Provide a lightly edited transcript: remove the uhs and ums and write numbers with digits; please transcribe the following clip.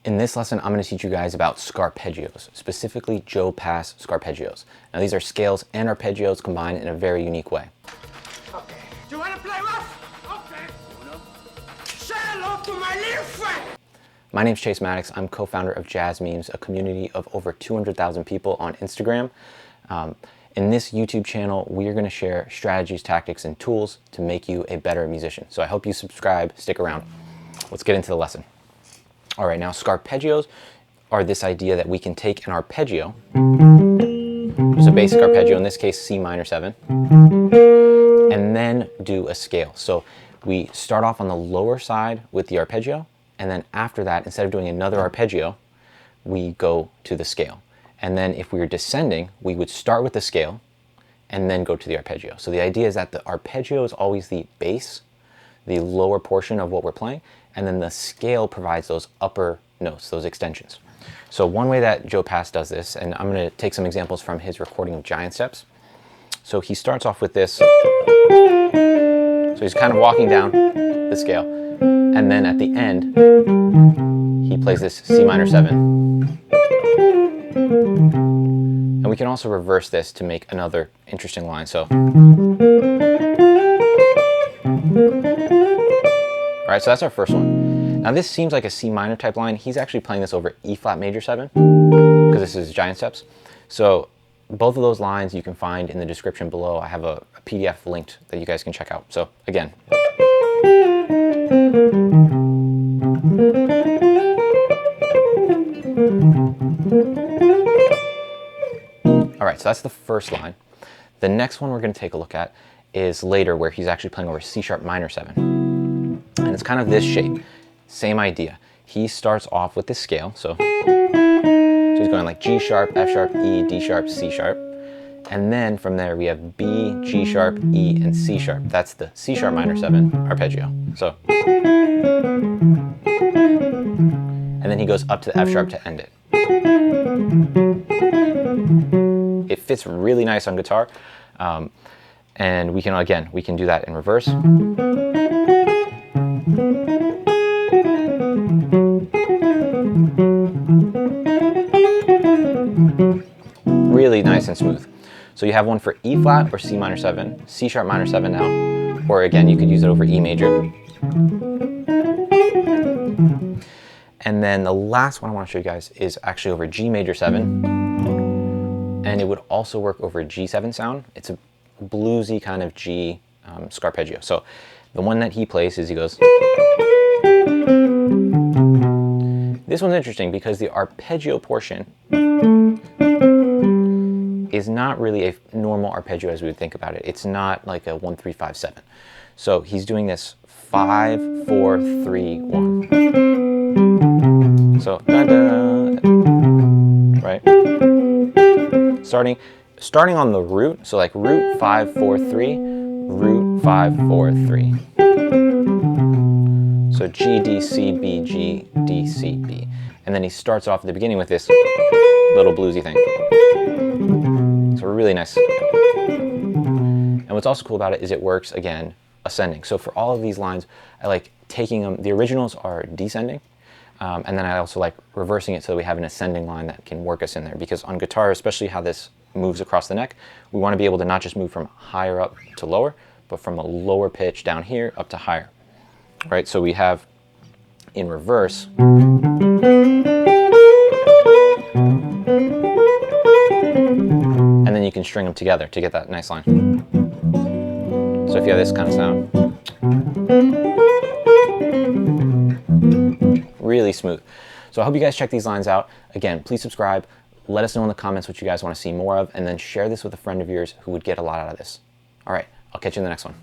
In this lesson, I'm going to teach you guys about scarpeggios, specifically Joe Pass scarpeggios. Now these are scales and arpeggios combined in a very unique way. Okay. Do you want to play rough? Okay. Uno. Say hello to my little friend. My name's Chase Maddox. I'm co-founder of Jazz Memes, a community of over 200,000 people on Instagram. In this YouTube channel, we are going to share strategies, tactics, and tools to make you a better musician. So I hope you subscribe, stick around. Let's get into the lesson. All right, now scarpeggios are this idea that we can take an arpeggio, just a basic arpeggio, in this case C minor 7, and then do a scale. So we start off on the lower side with the arpeggio, and then after that, instead of doing another arpeggio, we go to the scale. And then if we were descending, we would start with the scale and then go to the arpeggio. So the idea is that the arpeggio is always the bass, the lower portion of what we're playing, and then the scale provides those upper notes, those extensions. So one way that Joe Pass does this, and I'm going to take some examples from his recording of Giant Steps. So he starts off with this. So he's kind of walking down the scale, and then at the end, he plays this C minor 7. And we can also reverse this to make another interesting line. So, all right, so that's our first one. Now this seems like a C minor type line. He's actually playing this over E flat major 7 because this is Giant Steps. So both of those lines you can find in the description below. I have a PDF linked that you guys can check out. So again. All right, so that's the first line. The next one we're going to take a look at is later, where he's actually playing over C sharp minor 7. And it's kind of this shape. Same idea. He starts off with this scale. So he's going like G sharp, F sharp, E, D sharp, C sharp. And then from there we have B, G sharp, E, and C sharp. That's the C sharp minor 7 arpeggio. So, and then he goes up to the F sharp to end it. It fits really nice on guitar, and we can do that in reverse. Really nice and smooth. So you have one for E flat or C minor 7, C sharp minor 7 now, or again you could use it over E major. And then the last one I want to show you guys is actually over G major 7. And it would also work over a G7 sound. It's a bluesy kind of G scarpeggio. So the one that he plays is he goes. This one's interesting because the arpeggio portion is not really a normal arpeggio as we would think about it. It's not like a 1, 3, 5, 7. So he's doing this 5, 4, 3, 1. So da, da, right. Starting on the root, so like root 5, 4, 3, root 5, 4, 3. So G, D, C, B, G, D, C, B. And then he starts off at the beginning with this little bluesy thing. So really nice. And what's also cool about it is it works, again, ascending. So for all of these lines, I like taking them, the originals are descending. And then I also like reversing it so that we have an ascending line that can work us in there. Because on guitar, especially how this moves across the neck, we want to be able to not just move from higher up to lower, but from a lower pitch down here up to higher. Right? So we have in reverse. And then you can string them together to get that nice line. So if you have this kind of sound. Really smooth. So I hope you guys check these lines out. Again, please subscribe. Let us know in the comments what you guys want to see more of, and then share this with a friend of yours who would get a lot out of this. All right, I'll catch you in the next one.